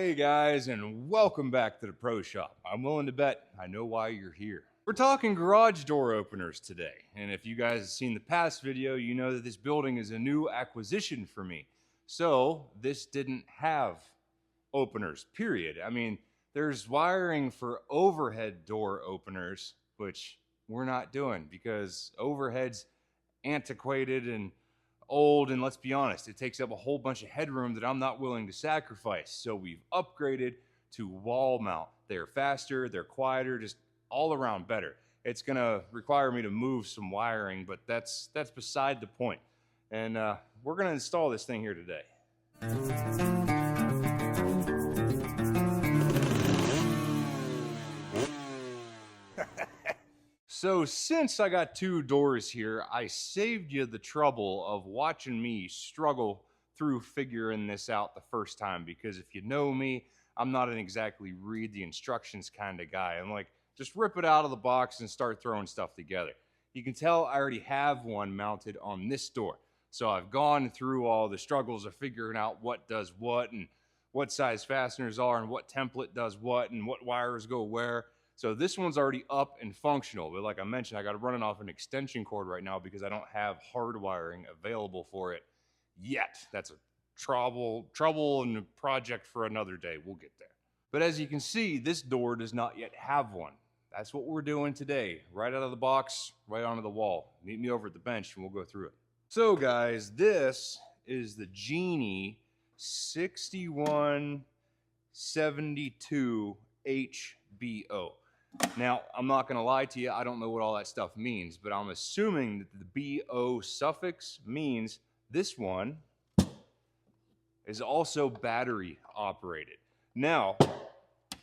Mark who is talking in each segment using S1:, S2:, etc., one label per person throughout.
S1: Hey guys, and welcome back to the Pro Shop. I'm willing to bet I know why you're here. We're talking garage door openers today, and if you guys have seen the past video, you know that this building is a new acquisition for me. So this didn't have openers, period. I mean, there's wiring for overhead door openers, which we're not doing because overhead's antiquated and old, and let's be honest, it takes up a whole bunch of headroom that I'm not willing to sacrifice. So we've upgraded to wall mount. They're faster, they're quieter, just all around better. It's gonna require me to move some wiring, but that's beside the point. And we're gonna install this thing here today. So since I got two doors here, I saved you the trouble of watching me struggle through figuring this out the first time, because if you know me, I'm not an exactly read the instructions kind of guy. I'm like, just rip it out of the box and start throwing stuff together. You can tell I already have one mounted on this door. So I've gone through all the struggles of figuring out what does what and what size fasteners are and what template does what and what wires go where. So this one's already up and functional, but like I mentioned, I got to run it off an extension cord right now because I don't have hard wiring available for it yet. That's a trouble and a project for another day. We'll get there. But as you can see, this door does not yet have one. That's what we're doing today. Right out of the box, right onto the wall. Meet me over at the bench and we'll go through it. So guys, this is the Genie 6172 HBO. Now, I'm not going to lie to you, I don't know what all that stuff means, but I'm assuming that the BO suffix means this one is also battery operated. Now,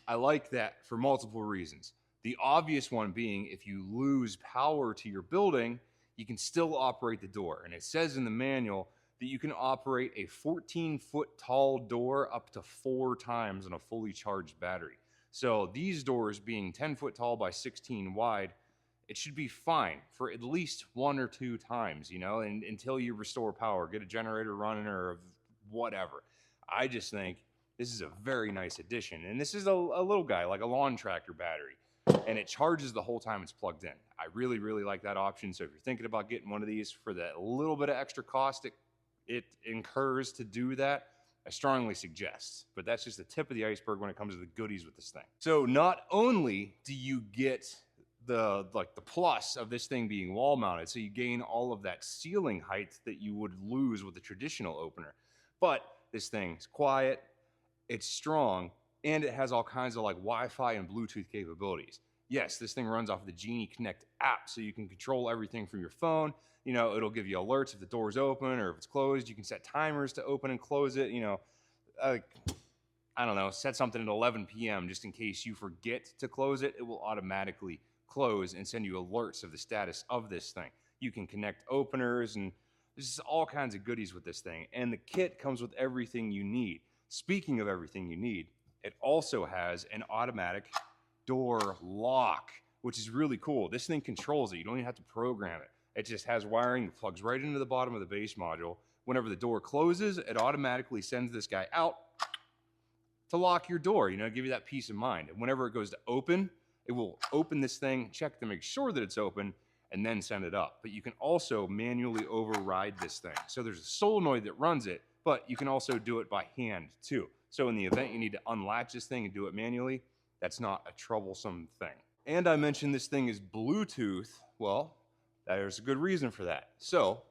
S1: I like that for multiple reasons. The obvious one being, if you lose power to your building, you can still operate the door. And it says in the manual that you can operate a 14-foot tall door up to 4 times on a fully charged battery. So these doors being 10 foot tall by 16 wide, it should be fine for at least 1 or 2 times, you know, and until you restore power, get a generator running or whatever. I just think this is a very nice addition. And this is a little guy, like a lawn tractor battery, and it charges the whole time it's plugged in. I really, really like that option. So if you're thinking about getting one of these for that little bit of extra cost it incurs to do that, I strongly suggest, but that's just the tip of the iceberg when it comes to the goodies with this thing. So not only do you get the plus of this thing being wall mounted, so you gain all of that ceiling height that you would lose with a traditional opener, but this thing's quiet, it's strong, and it has all kinds of like Wi-Fi and Bluetooth capabilities. Yes, this thing runs off of the Genie Connect app, so you can control everything from your phone. You know, it'll give you alerts if the door's open or if it's closed. You can set timers to open and close it. You know, I don't know, set something at 11 p.m. just in case you forget to close it. It will automatically close and send you alerts of the status of this thing. You can connect openers, and there's all kinds of goodies with this thing. And the kit comes with everything you need. Speaking of everything you need, it also has an automatic door lock, which is really cool. This thing controls it. You don't even have to program it. It just has wiring that plugs right into the bottom of the base module. Whenever the door closes, it automatically sends this guy out to lock your door, you know, give you that peace of mind. And whenever it goes to open, it will open this thing, check to make sure that it's open, and then send it up. But you can also manually override this thing. So there's a solenoid that runs it, but you can also do it by hand too. So in the event you need to unlatch this thing and do it manually, that's not a troublesome thing. And I mentioned this thing is Bluetooth. Well, there's a good reason for that. So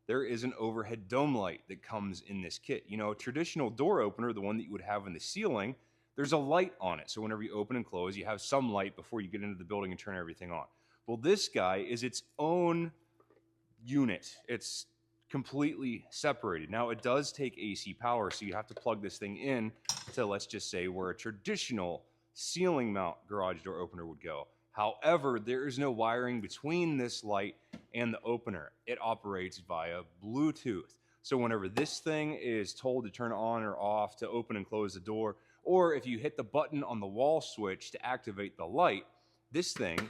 S1: there is an overhead dome light that comes in this kit. You know, a traditional door opener, the one that you would have in the ceiling, there's a light on it. So whenever you open and close, you have some light before you get into the building and turn everything on. Well, this guy is its own unit. It's completely separated. Now, it does take AC power, so you have to plug this thing in to, let's just say, where a traditional ceiling mount garage door opener would go. However, there is no wiring between this light and the opener. It operates via Bluetooth. So whenever this thing is told to turn on or off to open and close the door, or if you hit the button on the wall switch to activate the light, this thing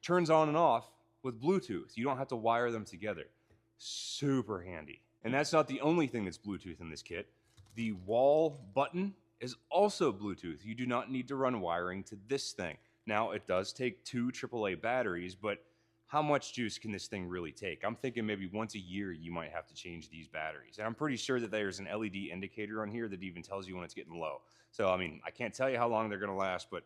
S1: turns on and off with Bluetooth. You don't have to wire them together. Super handy. And that's not the only thing that's Bluetooth in this kit. The wall button is also Bluetooth. You do not need to run wiring to this thing. Now, it does take 2 AAA batteries, but how much juice can this thing really take? I'm thinking maybe once a year you might have to change these batteries. And I'm pretty sure that there's an LED indicator on here that even tells you when it's getting low. So, I mean, I can't tell you how long they're going to last, but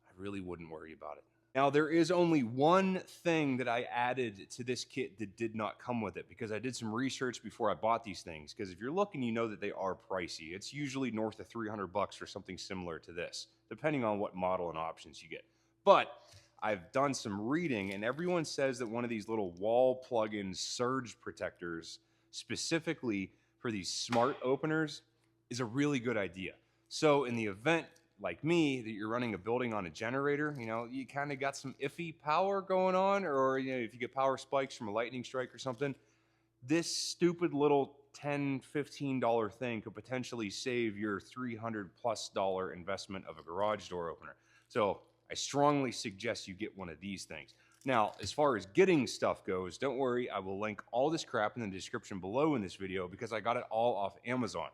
S1: I really wouldn't worry about it. Now, there is only one thing that I added to this kit that did not come with it, because I did some research before I bought these things. Because if you're looking, you know that they are pricey. It's usually north of $300 for something similar to this, depending on what model and options you get. But I've done some reading, and everyone says that one of these little wall plug-in surge protectors, specifically for these smart openers, is a really good idea. So in the event, like me, that you're running a building on a generator, you know, you kind of got some iffy power going on, or you know, if you get power spikes from a lightning strike or something, this stupid little $10, $15 thing could potentially save your $300+ investment of a garage door opener. So I strongly suggest you get one of these things. Now, as far as getting stuff goes, don't worry, I will link all this crap in the description below in this video, because I got it all off Amazon.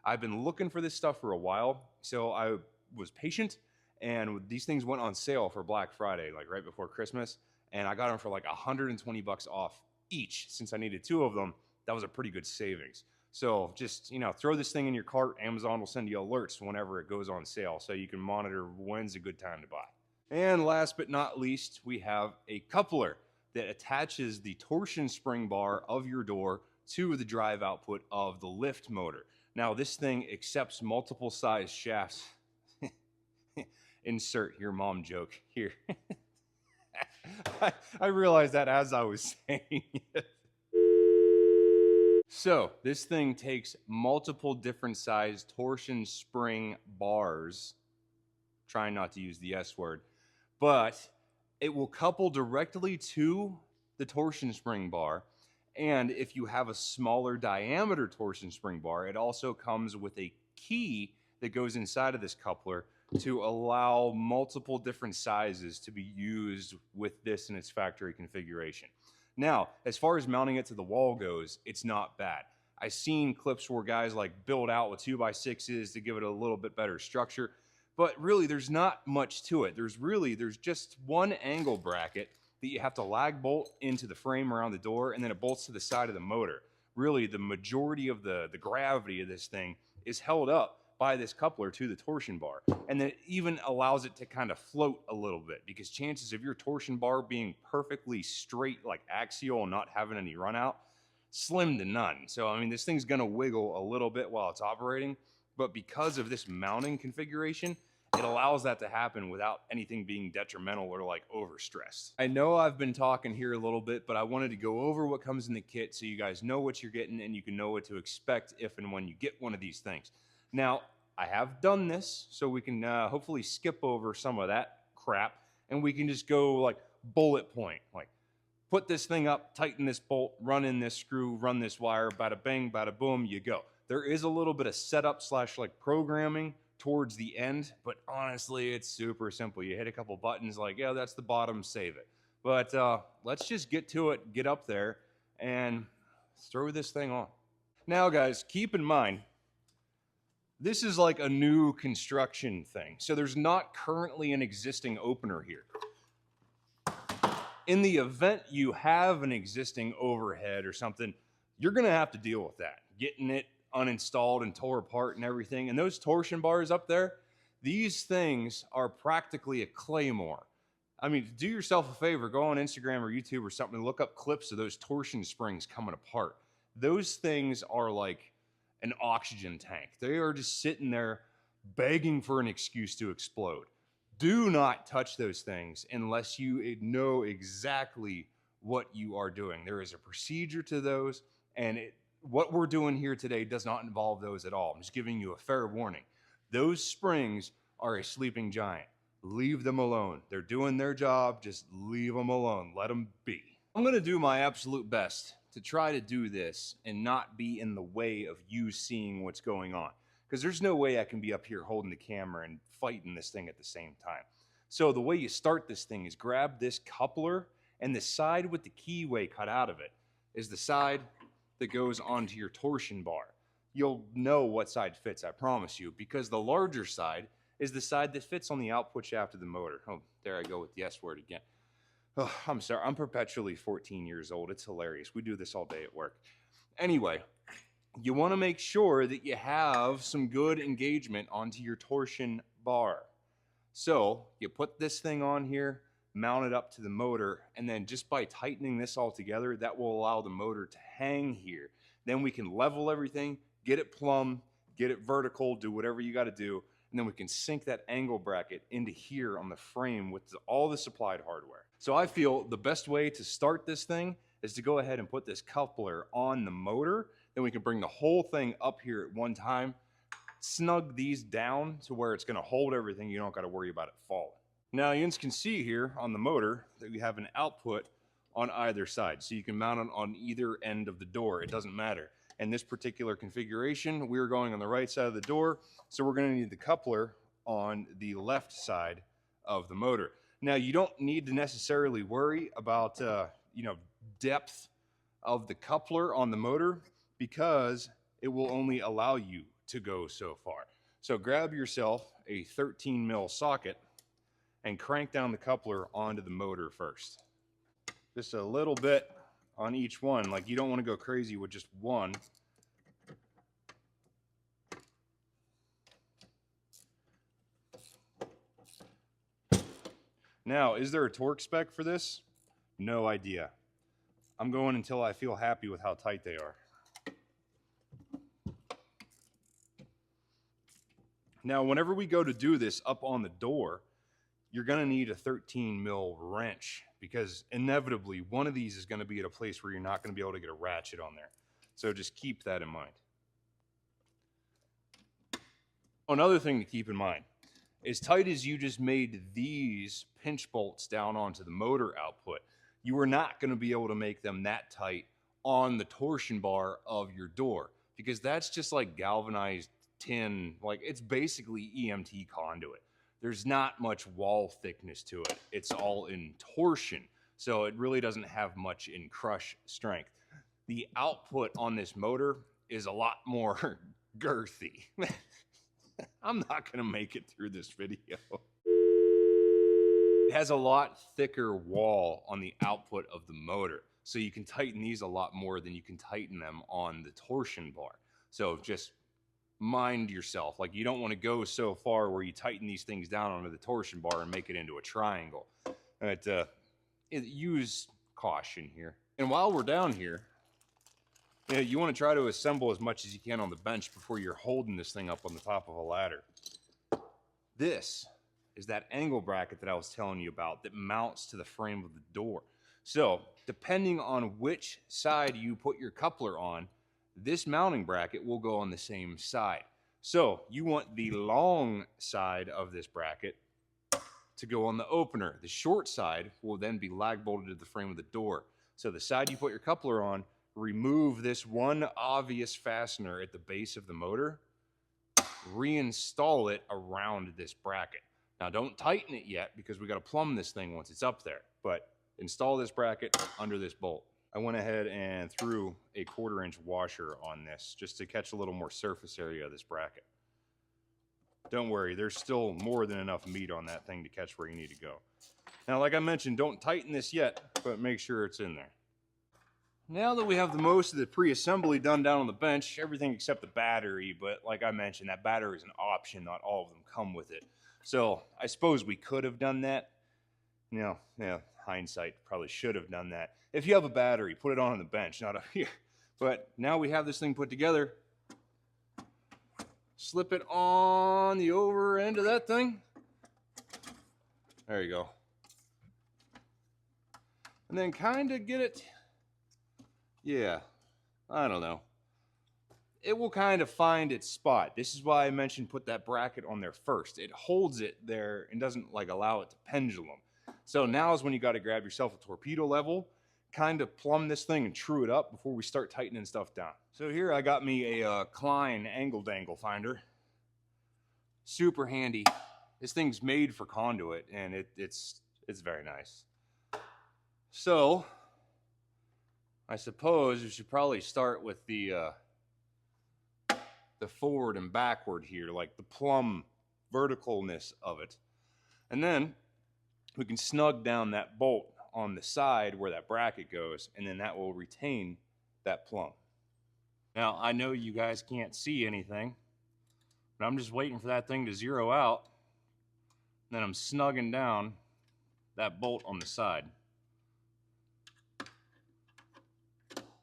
S1: I've been looking for this stuff for a while, so I was patient, and these things went on sale for Black Friday, like right before Christmas, and I got them for like $120 off each. Since I needed 2 of them, that was a pretty good savings. So just, you know, throw this thing in your cart. Amazon will send you alerts whenever it goes on sale, so you can monitor when's a good time to buy. And last but not least, we have a coupler that attaches the torsion spring bar of your door to the drive output of the lift motor. Now, this thing accepts multiple size shafts. Insert your mom joke here. I realized that as I was saying it. So this thing takes multiple different size torsion spring bars, trying not to use the S word, but it will couple directly to the torsion spring bar. And if you have a smaller diameter torsion spring bar, it also comes with a key that goes inside of this coupler to allow multiple different sizes to be used with this in its factory configuration. Now, as far as mounting it to the wall goes, it's not bad. I've seen clips where guys like build out with 2x6s to give it a little bit better structure, but really there's not much to it. There's just one angle bracket that you have to lag bolt into the frame around the door, and then it bolts to the side of the motor. Really, the majority of the gravity of this thing is held up by this coupler to the torsion bar. And then it even allows it to kind of float a little bit, because chances of your torsion bar being perfectly straight, like axial, and not having any run out, slim to none. So, I mean, this thing's gonna wiggle a little bit while it's operating, but because of this mounting configuration, it allows that to happen without anything being detrimental or like overstressed. I know I've been talking here a little bit, but I wanted to go over what comes in the kit so you guys know what you're getting and you can know what to expect if and when you get one of these things. Now, I have done this, so we can hopefully skip over some of that crap, and we can just go like bullet point, like put this thing up, tighten this bolt, run in this screw, run this wire, bada bang, bada boom, you go. There is a little bit of setup / like programming towards the end, but honestly, it's super simple. You hit a couple buttons like, yeah, that's the bottom, save it. But let's just get to it, get up there, and throw this thing on. Now, guys, keep in mind, this is like a new construction thing. So there's not currently an existing opener here. In the event you have an existing overhead or something, you're gonna have to deal with that. Getting it uninstalled and tore apart and everything. And those torsion bars up there, these things are practically a claymore. I mean, do yourself a favor, go on Instagram or YouTube or something, look up clips of those torsion springs coming apart. Those things are like an oxygen tank. They are just sitting there begging for an excuse to explode. Do not touch those things unless you know exactly what you are doing. There is a procedure to those, and what we're doing here today does not involve those at all. I'm just giving you a fair warning. Those springs are a sleeping giant. Leave them alone. They're doing their job. Just leave them alone. Let them be. I'm going to do my absolute best to try to do this and not be in the way of you seeing what's going on. Because there's no way I can be up here holding the camera and fighting this thing at the same time. So the way you start this thing is grab this coupler, and the side with the keyway cut out of it is the side that goes onto your torsion bar. you'll know what side fits, I promise you, because the larger side is the side that fits on the output shaft of the motor. Oh, there I go with the S word again. Oh, I'm sorry, I'm perpetually 14 years old. It's hilarious. We do this all day at work. Anyway, you want to make sure that you have some good engagement onto your torsion bar. So you put this thing on here, mount it up to the motor, and then just by tightening this all together, that will allow the motor to hang here. Then we can level everything, get it plumb, get it vertical, do whatever you got to do, and then we can sink that angle bracket into here on the frame with all the supplied hardware. So I feel the best way to start this thing is to go ahead and put this coupler on the motor. Then we can bring the whole thing up here at one time, snug these down to where it's going to hold everything. You don't got to worry about it falling. Now you can see here on the motor that we have an output on either side. So you can mount it on either end of the door. It doesn't matter. In this particular configuration, we're going on the right side of the door. So we're going to need the coupler on the left side of the motor. Now you don't need to necessarily worry about depth of the coupler on the motor, because it will only allow you to go so far. So grab yourself a 13 mil socket and crank down the coupler onto the motor first. Just a little bit on each one. Like, you don't want to go crazy with just one. Now, is there a torque spec for this? No idea. I'm going until I feel happy with how tight they are. Now, whenever we go to do this up on the door, you're going to need a 13 mil wrench, because inevitably one of these is going to be at a place where you're not going to be able to get a ratchet on there. So just keep that in mind. Another thing to keep in mind, as tight as you just made these pinch bolts down onto the motor output, you are not going to be able to make them that tight on the torsion bar of your door, because that's just like galvanized tin. Like, it's basically EMT conduit. There's not much wall thickness to it. It's all in torsion, so it really doesn't have much in crush strength. The output on this motor is a lot more girthy. I'm not going to make it through this video. It has a lot thicker wall on the output of the motor, so you can tighten these a lot more than you can tighten them on the torsion bar. So just mind yourself. Like, you don't want to go so far where you tighten these things down onto the torsion bar and make it into a triangle. Use caution here. And while we're down here, you want to try to assemble as much as you can on the bench before you're holding this thing up on the top of a ladder. This is that angle bracket that I was telling you about that mounts to the frame of the door. So depending on which side you put your coupler on, this mounting bracket will go on the same side. So you want the long side of this bracket to go on the opener. The short side will then be lag bolted to the frame of the door. So the side you put your coupler on, remove this one obvious fastener at the base of the motor, reinstall it around this bracket. Now don't tighten it yet, because we got to plumb this thing once it's up there, but install this bracket under this bolt. I went ahead and threw a 1/4 inch washer on this just to catch a little more surface area of this bracket. Don't worry, there's still more than enough meat on that thing to catch where you need to go. Now, like I mentioned, don't tighten this yet, but make sure it's in there. Now that we have the most of the pre-assembly done down on the bench, everything except the battery, but like I mentioned, that battery is an option, not all of them come with it. So I suppose we could have done that. Hindsight, probably should have done that. If you have a battery, put it on the bench, not up here. But now we have this thing put together. Slip it on the over end of that thing. There you go. And then kind of get it. Yeah, I don't know. It will kind of find its spot. This is why I mentioned put that bracket on there first. It holds it there and doesn't allow it to pendulum. So now is when you got to grab yourself a torpedo level, kind of plumb this thing and true it up before we start tightening stuff down. So here I got me a Klein angle dangle finder. Super handy. This thing's made for conduit, and it's very nice. So I suppose we should probably start with the the forward and backward here, like the plumb verticalness of it. And then we can snug down that bolt on the side where that bracket goes, and then that will retain that plumb. Now, I know you guys can't see anything, but I'm just waiting for that thing to zero out. Then I'm snugging down that bolt on the side.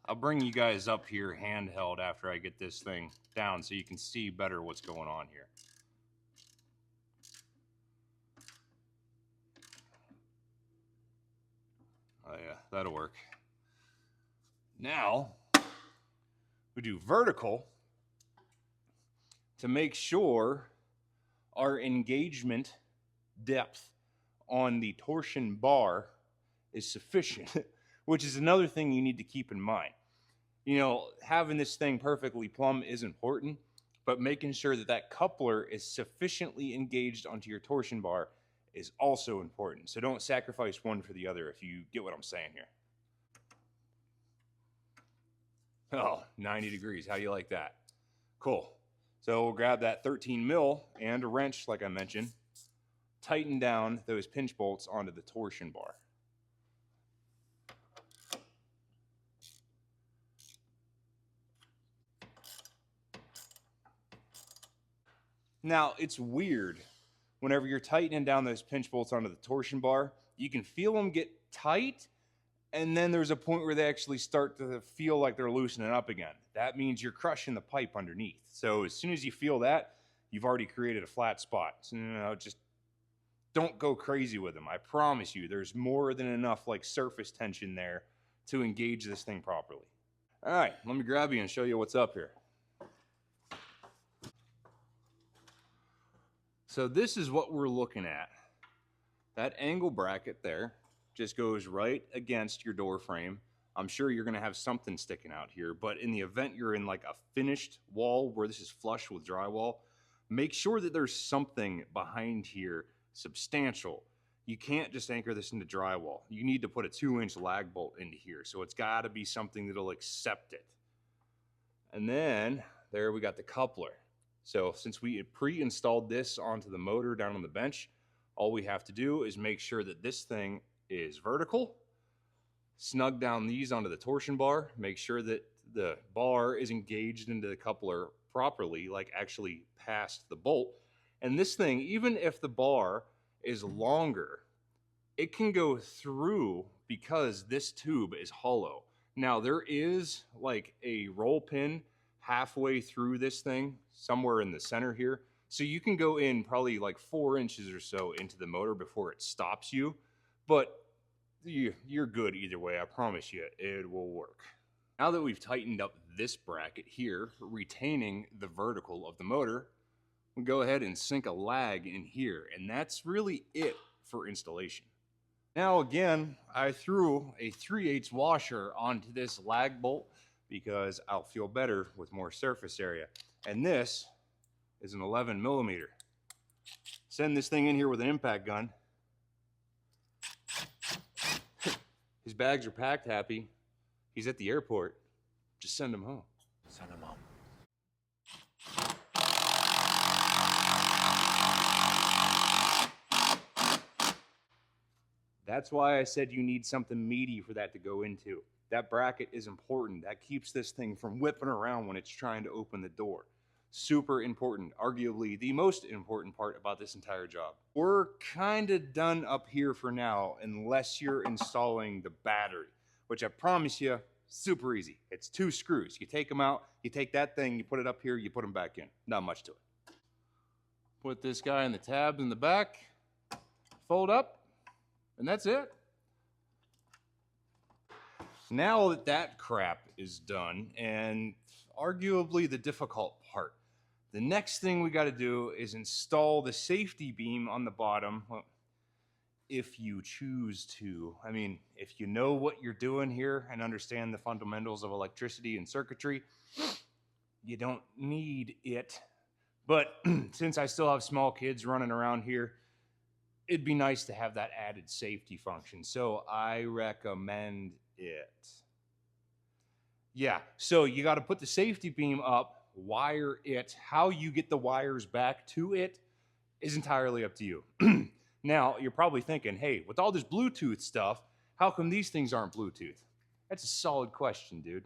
S1: I'll bring you guys up here handheld after I get this thing down so you can see better what's going on here. Oh yeah, that'll work. Now, we do vertical to make sure our engagement depth on the torsion bar is sufficient, which is another thing you need to keep in mind. You know, having this thing perfectly plumb is important, but making sure that that coupler is sufficiently engaged onto your torsion bar is also important. So don't sacrifice one for the other, if you get what I'm saying here. Oh, 90 degrees. How do you like that? Cool. So we'll grab that 13 mil and a wrench, like I mentioned, tighten down those pinch bolts onto the torsion bar. Now, it's weird. Whenever you're tightening down those pinch bolts onto the torsion bar, you can feel them get tight, and then there's a point where they actually start to feel like they're loosening up again. That means you're crushing the pipe underneath. So as soon as you feel that, you've already created a flat spot. So, you know, just don't go crazy with them. I promise you, there's more than enough like surface tension there to engage this thing properly. All right, let me grab you and show you what's up here. So this is what we're looking at. That angle bracket there just goes right against your door frame. I'm sure you're gonna have something sticking out here, but in the event you're in like a finished wall where this is flush with drywall, make sure that there's something behind here substantial. You can't just anchor this into drywall. You need to put a 2-inch lag bolt into here. So it's gotta be something that'll accept it. And then there we got the coupler. So since we had pre-installed this onto the motor down on the bench, all we have to do is make sure that this thing is vertical, snug down these onto the torsion bar, make sure that the bar is engaged into the coupler properly, like actually past the bolt. And this thing, even if the bar is longer, it can go through because this tube is hollow. Now there is like a roll pin halfway through this thing, somewhere in the center here. So you can go in probably like 4 inches or so into the motor before it stops you, but you're good either way. I promise you, it will work. Now that we've tightened up this bracket here, retaining the vertical of the motor, we'll go ahead and sink a lag in here, and that's really it for installation. Now again, I threw a 3/8 washer onto this lag bolt because I'll feel better with more surface area. And this is an 11 millimeter. Send this thing in here with an impact gun. His bags are packed happy. He's at the airport. Just send him home. Send him home. That's why I said you need something meaty for that to go into. That bracket is important. That keeps this thing from whipping around when it's trying to open the door. Super important, arguably the most important part about this entire job. We're kind of done up here for now, unless you're installing the battery, which I promise you, super easy. It's 2 screws. You take them out, you take that thing, you put it up here, you put them back in. Not much to it. Put this guy in the tabs in the back, fold up, and that's it. Now that that crap is done, and arguably the difficult part, the next thing we got to do is install the safety beam on the bottom, well, if you choose to. I mean, if you know what you're doing here and understand the fundamentals of electricity and circuitry, you don't need it. But since I still have small kids running around here, it'd be nice to have that added safety function. So I recommend it. Yeah, so you got to put the safety beam up wire it, how you get the wires back to it is entirely up to you. Now, you're probably thinking, hey, with all this Bluetooth stuff, how come these things aren't Bluetooth? That's a solid question, dude.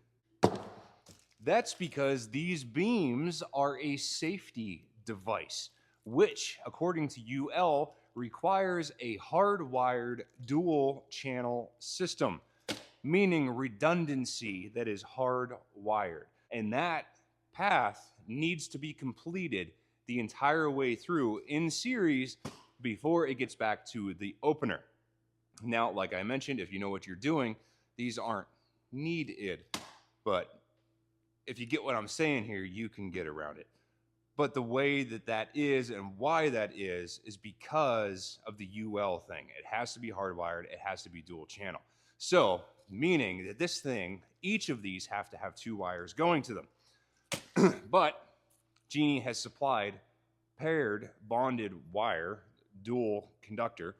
S1: That's because these beams are a safety device, which, according to UL, requires a hardwired dual channel system, meaning redundancy that is hardwired. And that path needs to be completed the entire way through in series before it gets back to the opener. Now, like I mentioned, if you know what you're doing, these aren't needed, but if you get what I'm saying here, you can get around it. But the way that is and why that is because of the UL thing. It has to be hardwired. It has to be dual channel. So, meaning that this thing, each of these have to have 2 wires going to them. But Genie has supplied paired bonded wire, dual conductor,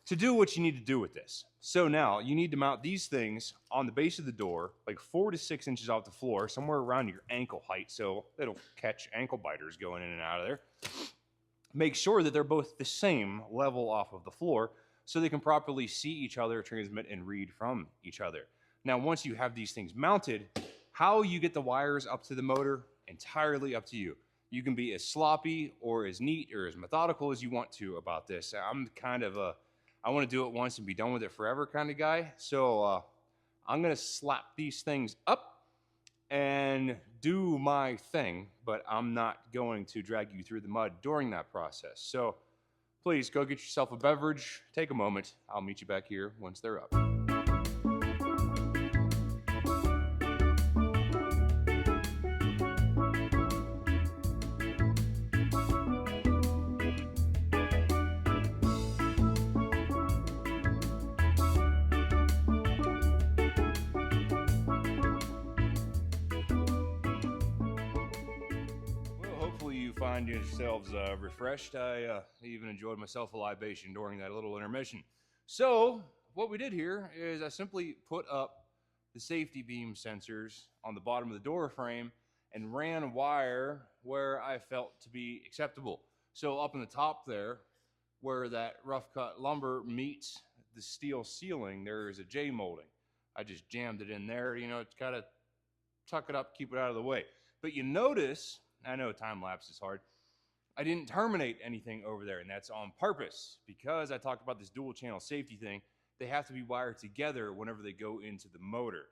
S1: to do what you need to do with this. So now you need to mount these things on the base of the door, like 4 to 6 inches off the floor, somewhere around your ankle height, so it'll catch ankle biters going in and out of there. Make sure that they're both the same level off of the floor so they can properly see each other, transmit, and read from each other. Now, once you have these things mounted, how you get the wires up to the motor, entirely up to you. You can be as sloppy or as neat or as methodical as you want to about this. I'm kind of I want to do it once and be done with it forever kind of guy. So I'm going to slap these things up and do my thing, but I'm not going to drag you through the mud during that process. So please go get yourself a beverage, take a moment. I'll meet you back here once they're up. Find yourselves refreshed. I even enjoyed myself a libation during that little intermission. So what we did here is I simply put up the safety beam sensors on the bottom of the door frame and ran wire where I felt to be acceptable. So up in the top there, where that rough cut lumber meets the steel ceiling, there is a J molding. I just jammed it in there, you know, to kind of tuck it up, keep it out of the way. But you notice, I know time lapse is hard, I didn't terminate anything over there, and that's on purpose because I talked about this dual channel safety thing. They have to be wired together whenever they go into the motor.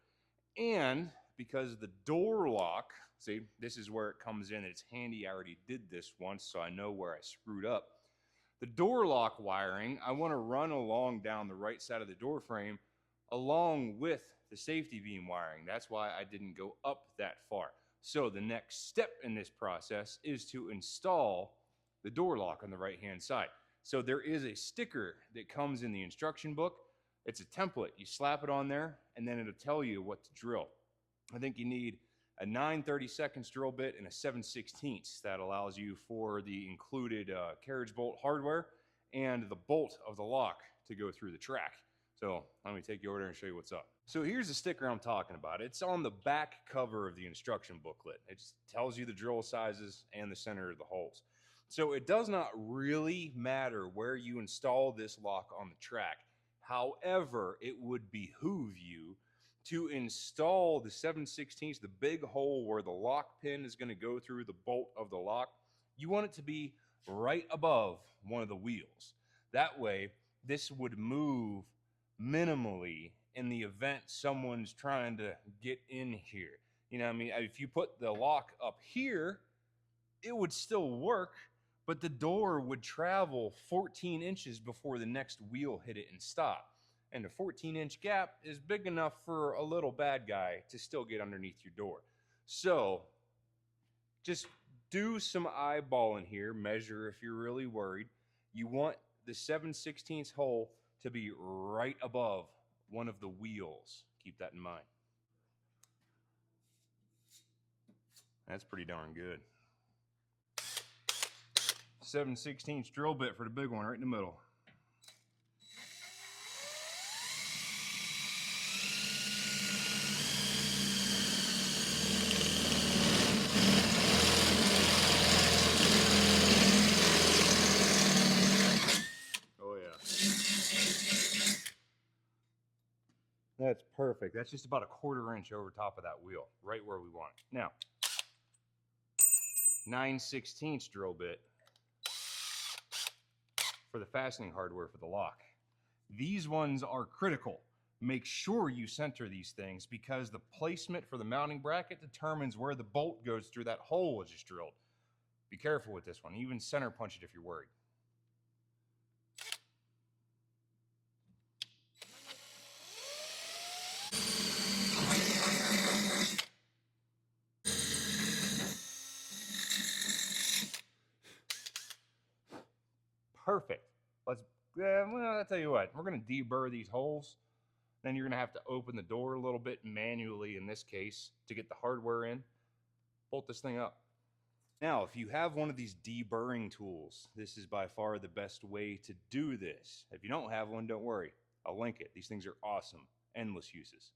S1: And because the door lock, see, this is where it comes in. It's handy. I already did this once, so I know where I screwed up. The door lock wiring, I want to run along down the right side of the door frame along with the safety beam wiring. That's why I didn't go up that far. So the next step in this process is to install the door lock on the right-hand side. So there is a sticker that comes in the instruction book. It's a template. You slap it on there, and then it'll tell you what to drill. I think you need a 9/32 drill bit and a 7/16. That allows you for the included carriage bolt hardware and the bolt of the lock to go through the track. So let me take you over there and show you what's up. So here's the sticker I'm talking about. It's on the back cover of the instruction booklet. It just tells you the drill sizes and the center of the holes. So it does not really matter where you install this lock on the track. However, it would behoove you to install the 7/16, the big hole where the lock pin is going to go through the bolt of the lock. You want it to be right above one of the wheels. That way, this would move minimally in the event someone's trying to get in here. You know what I mean? If you put the lock up here, it would still work, but the door would travel 14 inches before the next wheel hit it and stop. And a 14-inch gap is big enough for a little bad guy to still get underneath your door. So just do some eyeballing here, measure if you're really worried. You want the 7/16 hole to be right above one of the wheels. Keep that in mind. That's pretty darn good. 7/16 drill bit for the big one right in the middle. That's perfect. That's just about a 1/4 inch over top of that wheel, right where we want it. Now, 9/16 drill bit for the fastening hardware for the lock. These ones are critical. Make sure you center these things because the placement for the mounting bracket determines where the bolt goes through that hole we just drilled. Be careful with this one. Even center punch it if you're worried. Perfect. Well, I'll tell you what, we're going to deburr these holes. Then you're going to have to open the door a little bit manually in this case to get the hardware in. Bolt this thing up. Now, if you have one of these deburring tools, this is by far the best way to do this. If you don't have one, don't worry. I'll link it. These things are awesome. Endless uses.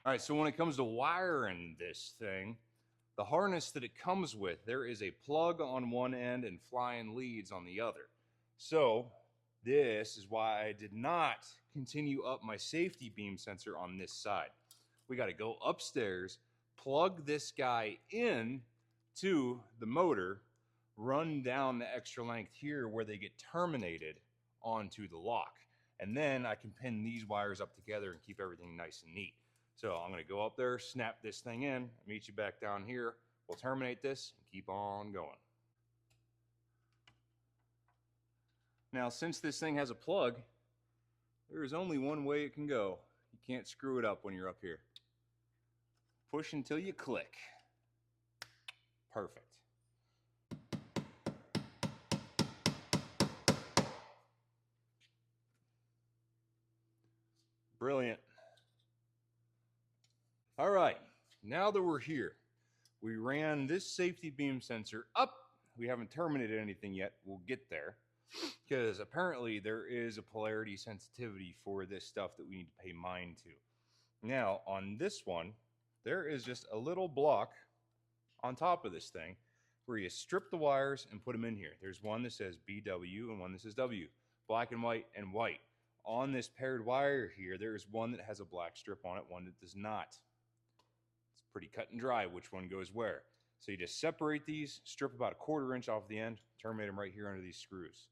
S1: All right, so when it comes to wiring this thing, the harness that it comes with, there is a plug on one end and flying leads on the other. So this is why I did not continue up my safety beam sensor on this side. We got to go upstairs, plug this guy in to the motor, run down the extra length here where they get terminated onto the lock. And then I can pin these wires up together and keep everything nice and neat. So I'm going to go up there, snap this thing in, meet you back down here. We'll terminate this and keep on going. Now, since this thing has a plug, there is only one way it can go. You can't screw it up when you're up here. Push until you click. Perfect. Brilliant. All right, now that we're here, we ran this safety beam sensor up. We haven't terminated anything yet. We'll get there because apparently there is a polarity sensitivity for this stuff that we need to pay mind to. Now, on this one, there is just a little block on top of this thing where you strip the wires and put them in here. There's one that says BW and one that says W, black and white and white. On this paired wire here, there is one that has a black strip on it, one that does not. It's pretty cut and dry which one goes where. So you just separate these, strip about a 1/4 inch off the end, terminate them right here under these screws.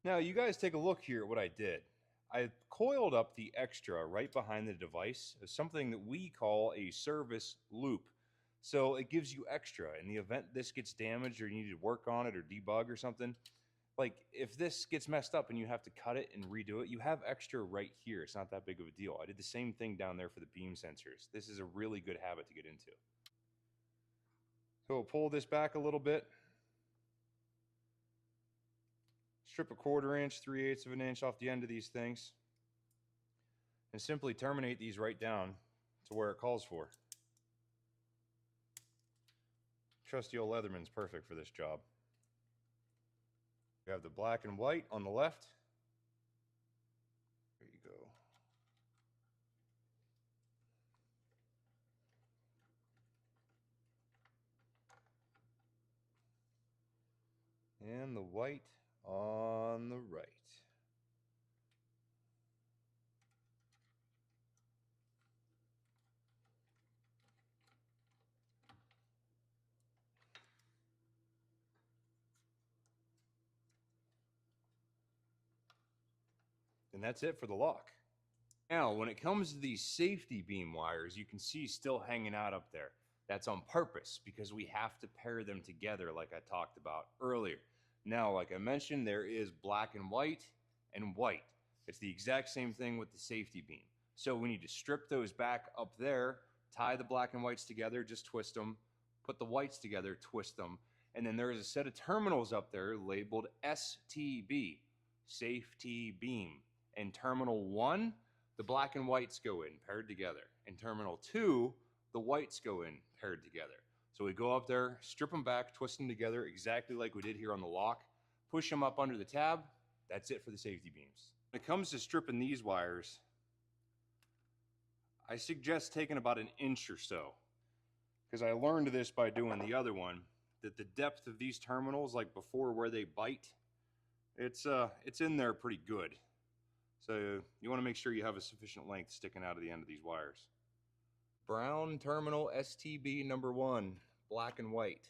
S1: Now you guys take a look here at what I did. I coiled up the extra right behind the device as something that we call a service loop. So it gives you extra in the event this gets damaged or you need to work on it or debug or something. Like if this gets messed up and you have to cut it and redo it, you have extra right here. It's not that big of a deal. I did the same thing down there for the beam sensors. This is a really good habit to get into. So we'll pull this back a little bit. Strip a 1/4 inch, 3/8 of an inch off the end of these things. And simply terminate these right down to where it calls for. Trusty old Leatherman's perfect for this job. You have the black and white on the left. There you go. And the white on the right. And that's it for the lock. Now, when it comes to these safety beam wires, you can see still hanging out up there. That's on purpose because we have to pair them together like I talked about earlier. Now, like I mentioned, there is black and white and white. It's the exact same thing with the safety beam. So we need to strip those back up there, tie the black and whites together, just twist them, put the whites together, twist them, and then there is a set of terminals up there labeled STB, safety beam. And terminal 1, the black and whites go in paired together. In terminal 2, the whites go in paired together. So we go up there, strip them back, twist them together exactly like we did here on the lock, push them up under the tab. That's it for the safety beams. When it comes to stripping these wires, I suggest taking about an inch or so, because I learned this by doing the other one, that the depth of these terminals, like before where they bite, it's in there pretty good. So you want to make sure you have a sufficient length sticking out of the end of these wires. Brown terminal STB number 1, black and white.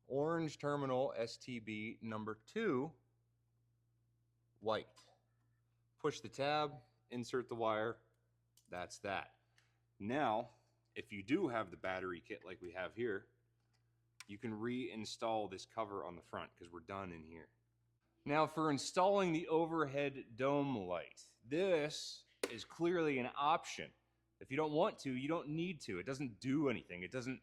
S1: Orange terminal STB number 2, white. Push the tab, insert the wire, that's that. Now, if you do have the battery kit like we have here, you can reinstall this cover on the front because we're done in here. Now for installing the overhead dome light, this is clearly an option. If you don't want to, you don't need to. It doesn't do anything. It doesn't,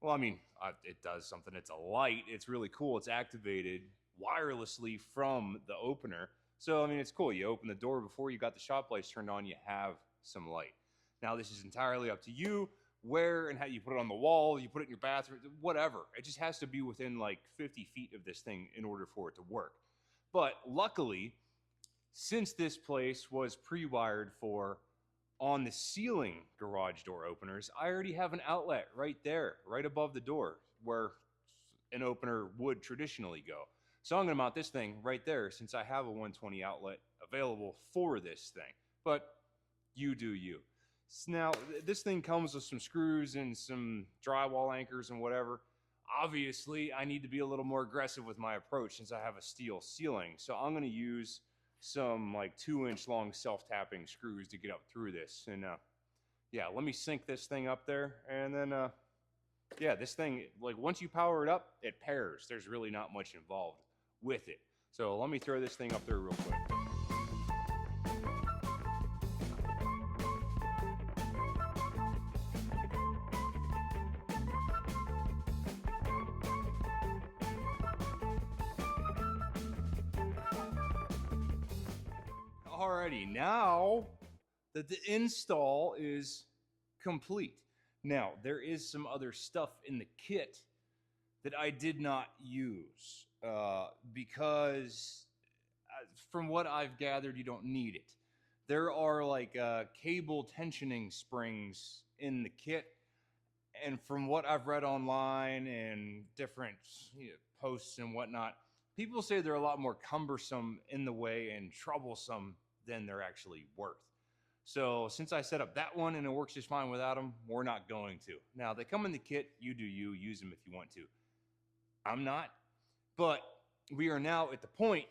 S1: well, I mean, it does something. It's a light. It's really cool. It's activated wirelessly from the opener. So, I mean, it's cool. You open the door before you got the shop lights turned on, you have some light. Now, this is entirely up to you where and how you put it on the wall, you put it in your bathroom, whatever. It just has to be within like 50 feet of this thing in order for it to work. But luckily, since this place was pre-wired for on the ceiling garage door openers, I already have an outlet right there, right above the door where an opener would traditionally go. So I'm going to mount this thing right there since I have a 120 outlet available for this thing. But you do you. Now, this thing comes with some screws and some drywall anchors and whatever. Obviously, I need to be a little more aggressive with my approach since I have a steel ceiling. So I'm going to use some like 2-inch long self-tapping screws to get up through this. And yeah, let me sink this thing up there. And then, yeah, this thing, like once you power it up, it pairs. There's really not much involved with it. So let me throw this thing up there real quick. Alrighty, now that the install is complete. Now, there is some other stuff in the kit that I did not use because from what I've gathered, you don't need it. There are like cable tensioning springs in the kit, and from what I've read online and different posts and whatnot, people say they're a lot more cumbersome in the way and troublesome than they're actually worth. So since I set up that one and it works just fine without them, we're not going to. Now, they come in the kit. You do you. Use them if you want to. I'm not. But we are now at the point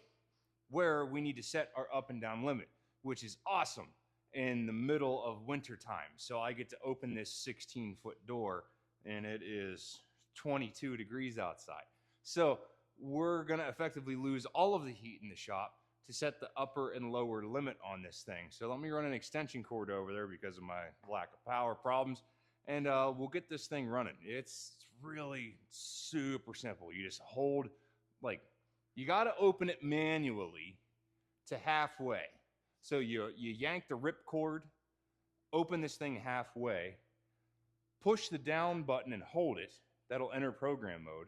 S1: where we need to set our up and down limit, which is awesome in the middle of winter time. So I get to open this 16-foot door, and it is 22 degrees outside. So we're going to effectively lose all of the heat in the shop to set the upper and lower limit on this thing. So let me run an extension cord over there because of my lack of power problems, and we'll get this thing running. It's really super simple. You just hold, like, you got to open it manually to halfway. So you yank the rip cord, open this thing halfway, push the down button and hold it. That'll enter program mode.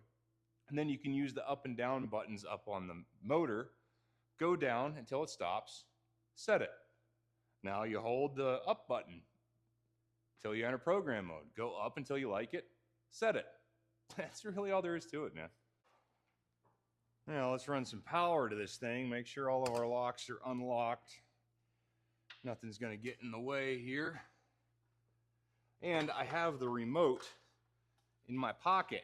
S1: And then you can use the up and down buttons up on the motor, go down until it stops, set it. Now you hold the up button until you enter program mode. Go up until you like it, set it. That's really all there is to it, man. Now let's run some power to this thing, make sure all of our locks are unlocked. Nothing's gonna get in the way here. And I have the remote in my pocket.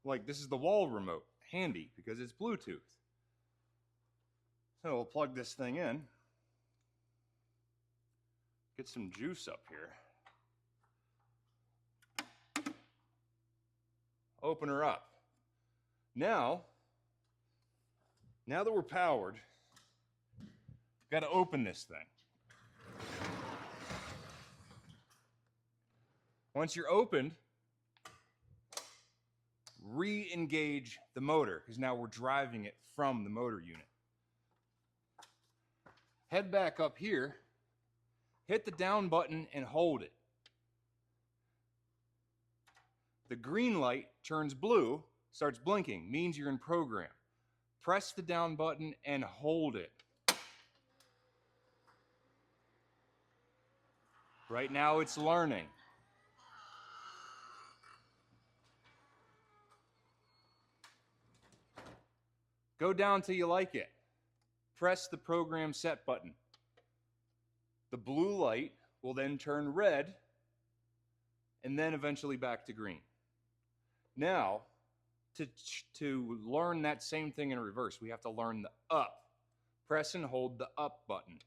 S1: Like, this is the wall remote, handy because it's Bluetooth. So we'll plug this thing in, get some juice up here, open her up. Now that we're powered, got to open this thing. Once you're opened, re-engage the motor because now we're driving it from the motor unit. Head back up here hit the down button and hold it. The green light turns blue, starts blinking, means you're in program. Press the down button and hold it. Right now it's learning. Go down till you like it. Press the program set button. The blue light will then turn red and then eventually back to green. Now, to learn that same thing in reverse, we have to learn the up. Press and hold the up button.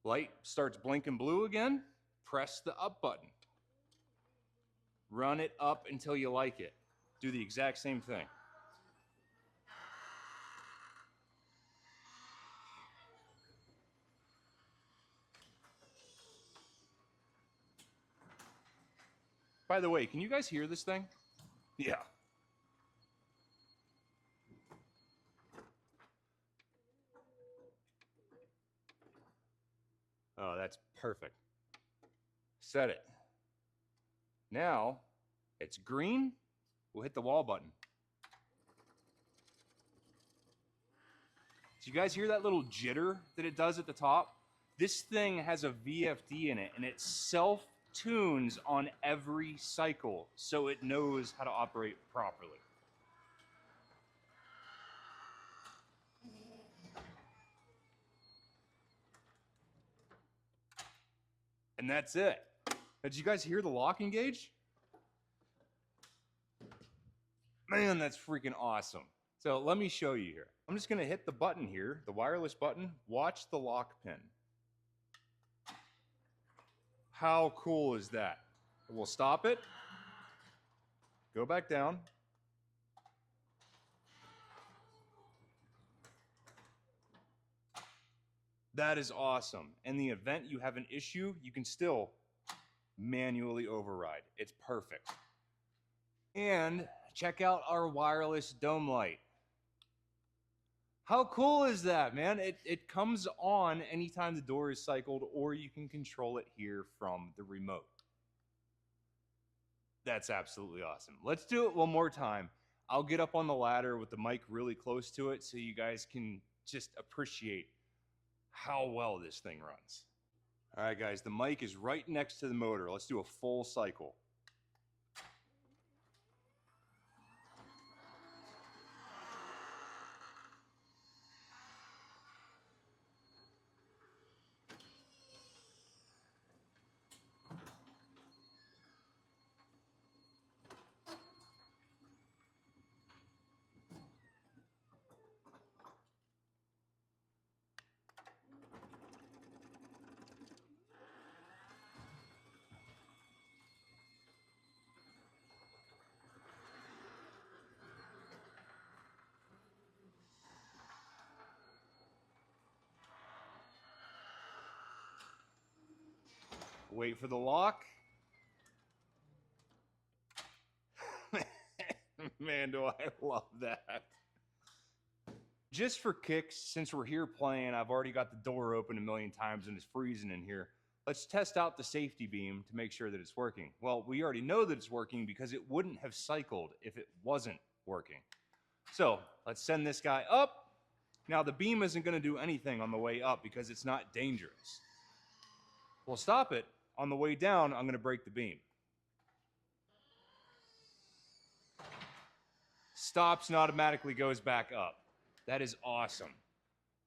S1: Light starts blinking blue again. Press the up button. Run it up until you like it. Do the exact same thing. By the way, can you guys hear this thing? Yeah. Oh, that's perfect. Set it. Now, it's green. We'll hit the wall button. Do you guys hear that little jitter that it does at the top? This thing has a VFD in it, and it self-tunes on every cycle, so it knows how to operate properly. And that's it. Did you guys hear the locking gauge? Man, that's freaking awesome. So let me show you here. I'm just gonna hit the button here, the wireless button. Watch the lock pin. How cool is that? We'll stop it. Go back down. That is awesome. In the event you have an issue, you can still manually override. It's perfect. And check out our wireless dome light. How cool is that, man? It comes on anytime the door is cycled, or you can control it here from the remote. That's absolutely awesome. Let's do it one more time. I'll get up on the ladder with the mic really close to it so you guys can just appreciate how well this thing runs. All right, guys, the mic is right next to the motor. Let's do a full cycle. Wait for the lock. Man, do I love that. Just for kicks, since we're here playing, I've already got the door open a million times and it's freezing in here. Let's test out the safety beam to make sure that it's working. Well, we already know that it's working because it wouldn't have cycled if it wasn't working. So let's send this guy up. Now the beam isn't going to do anything on the way up because it's not dangerous. We'll stop it. On the way down, I'm going to break the beam. Stops and automatically goes back up. That is awesome.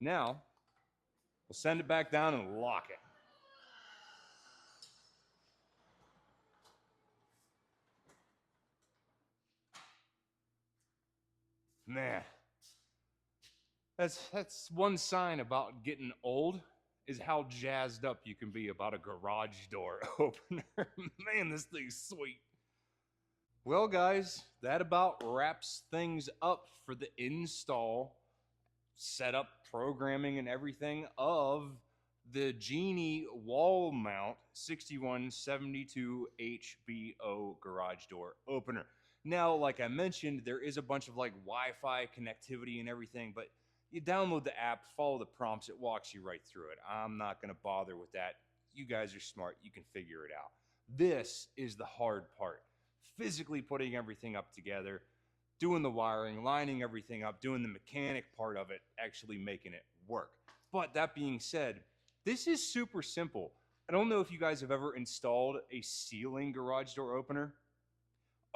S1: Now, we'll send it back down and lock it. Man, that's one sign about getting old, is how jazzed up you can be about a garage door opener. Man, this thing's sweet. Well, guys, that about wraps things up for the install, setup, programming, and everything of the Genie wall mount 6172 HBO garage door opener. Now, like I mentioned, there is a bunch of like Wi-Fi connectivity and everything, but You download the app, follow the prompts, it walks you right through it. I'm not going to bother with that. You guys are smart, you can figure it out. This is the hard part. Physically putting everything up together, doing the wiring, lining everything up, doing the mechanic part of it, actually making it work. But that being said, this is super simple. I don't know if you guys have ever installed a ceiling garage door opener.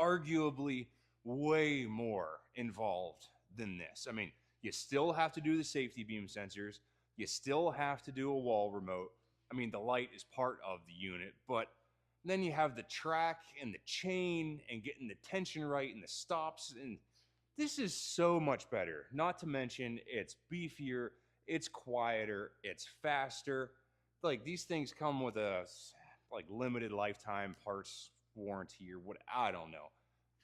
S1: Arguably way more involved than this. I mean, you still have to do the safety beam sensors. You still have to do a wall remote. I mean, the light is part of the unit, but then you have the track and the chain and getting the tension right and the stops. And this is so much better. Not to mention, it's beefier, it's quieter, it's faster. Like, these things come with a like limited lifetime parts warranty or what, I don't know.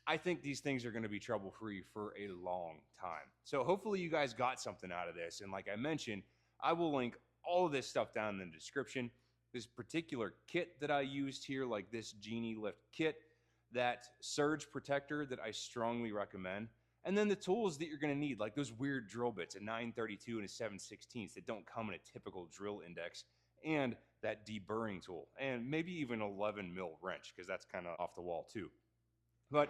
S1: I think these things are going to be trouble free for a long time. So hopefully you guys got something out of this. And like I mentioned, I will link all of this stuff down in the description. This particular kit that I used here, like this Genie lift kit, that surge protector that I strongly recommend, and then the tools that you're going to need, like those weird drill bits, a 932 and a 7/16 that don't come in a typical drill index, and that deburring tool, and maybe even 11 mil wrench, because that's kind of off the wall too. But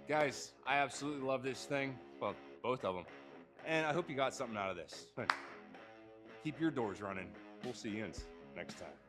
S1: guys, I absolutely love this thing. Well, both of them. And I hope you got something out of this. Keep your doors running. We'll see you next time.